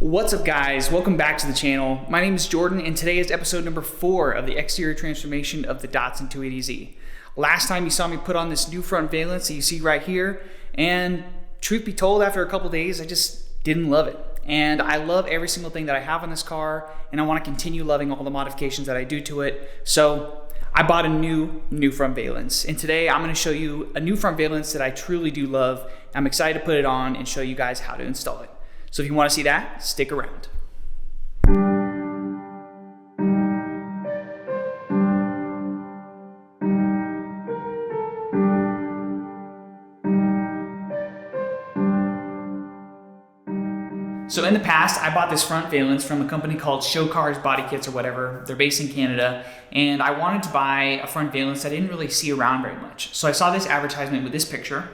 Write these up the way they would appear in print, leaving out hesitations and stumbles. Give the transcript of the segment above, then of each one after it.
What's up guys, welcome back to the channel. My name is Jordan and today is episode number 4 of the exterior transformation of the Datsun 280Z. Last time you saw me put on this new front valence that you see right here, and truth be told, after a couple days I just didn't love it. And I love every single thing that I have on this car, and I want to continue loving all the modifications that I do to it. So I bought a new front valence, and today I'm going to show you a new front valence that I truly do love. I'm excited to put it on and show you guys how to install it. So if you want to see that, stick around. So in the past, I bought this front valence from a company called Showcars Bodykits or whatever. They're based in Canada, and I wanted to buy a front valence I didn't really see around very much. So I saw this advertisement with this picture,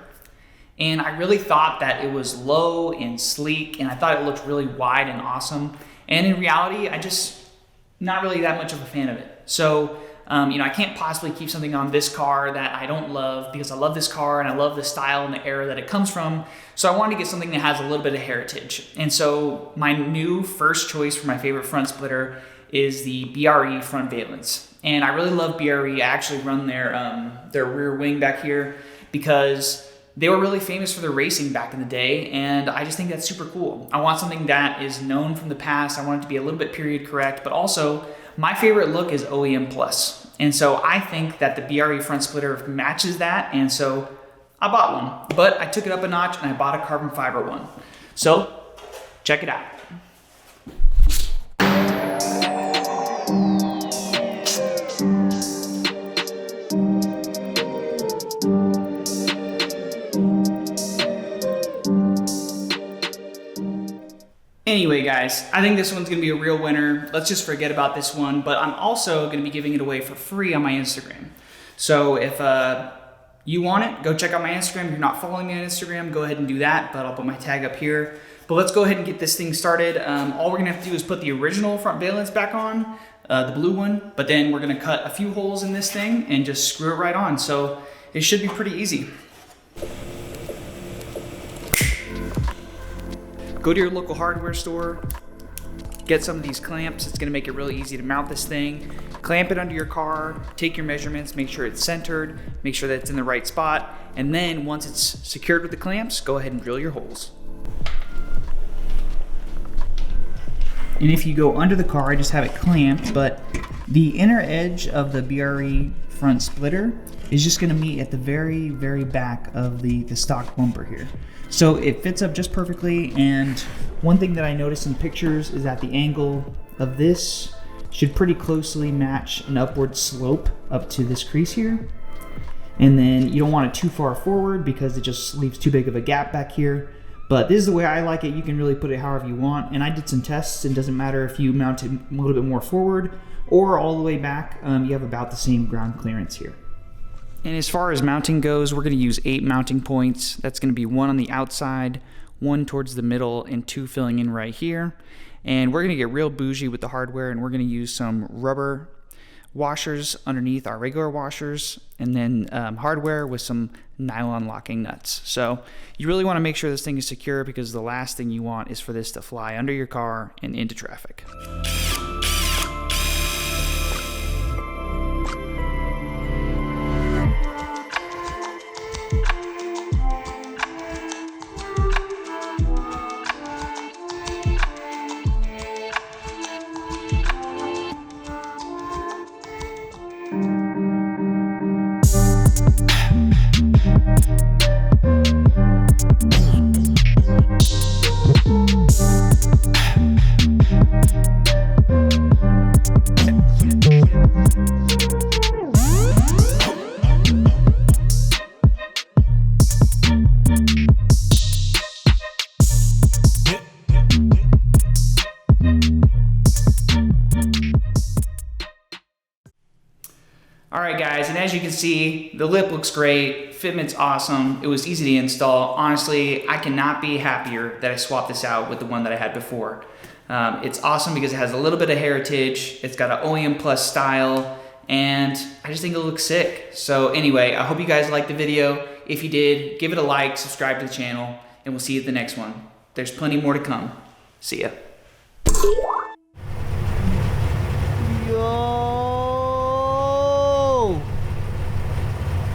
and I really thought that it was low and sleek, and I thought it looked really wide and awesome. And in reality, I just not really that much of a fan of it. So, I can't possibly keep something on this car that I don't love, because I love this car and I love the style and the era that it comes from. So I wanted to get something that has a little bit of heritage. And so my new first choice for my favorite front splitter is the BRE front valence. And I really love BRE. I actually run their rear wing back here because they were really famous for their racing back in the day, and I just think that's super cool. I want something that is known from the past. I want it to be a little bit period correct, but also my favorite look is OEM plus. And so I think that the BRE front splitter matches that, and so I bought one. But I took it up a notch and I bought a carbon fiber one. So check it out. Anyway guys, I think this one's gonna be a real winner. Let's just forget about this one, but I'm also gonna be giving it away for free on my Instagram. So if you want it, go check out my Instagram. If you're not following me on Instagram, go ahead and do that, but I'll put my tag up here. But let's go ahead and get this thing started. All we're gonna have to do is put the original front valence back on, the blue one, but then we're gonna cut a few holes in this thing and just screw it right on. So it should be pretty easy. Go to your local hardware store, get some of these clamps. It's gonna make it really easy to mount this thing. Clamp it under your car, take your measurements, make sure it's centered, make sure that it's in the right spot, and then once it's secured with the clamps, go ahead and drill your holes. And if you go under the car, I just have it clamped, but the inner edge of the BRE front splitter is just gonna meet at the very, very back of the stock bumper here. So it fits up just perfectly, and one thing that I noticed in pictures is that the angle of this should pretty closely match an upward slope up to this crease here. And then you don't want it too far forward because it just leaves too big of a gap back here. But this is the way I like it. You can really put it however you want. And I did some tests, and it doesn't matter if you mount it a little bit more forward or all the way back, you have about the same ground clearance here. And as far as mounting goes, we're going to use 8 mounting points. That's going to be 1 on the outside, 1 towards the middle, and 2 filling in right here. And we're going to get real bougie with the hardware, and we're going to use some rubber washers underneath our regular washers, and then hardware with some nylon locking nuts. So you really want to make sure this thing is secure, because the last thing you want is for this to fly under your car and into traffic. Alright guys, and as you can see, the lip looks great, fitment's awesome, it was easy to install. Honestly, I cannot be happier that I swapped this out with the one that I had before. It's awesome because it has a little bit of heritage, it's got an OEM Plus style, and I just think it looks sick. So anyway, I hope you guys liked the video. If you did, give it a like, subscribe to the channel, and we'll see you at the next one. There's plenty more to come. See ya. Bye.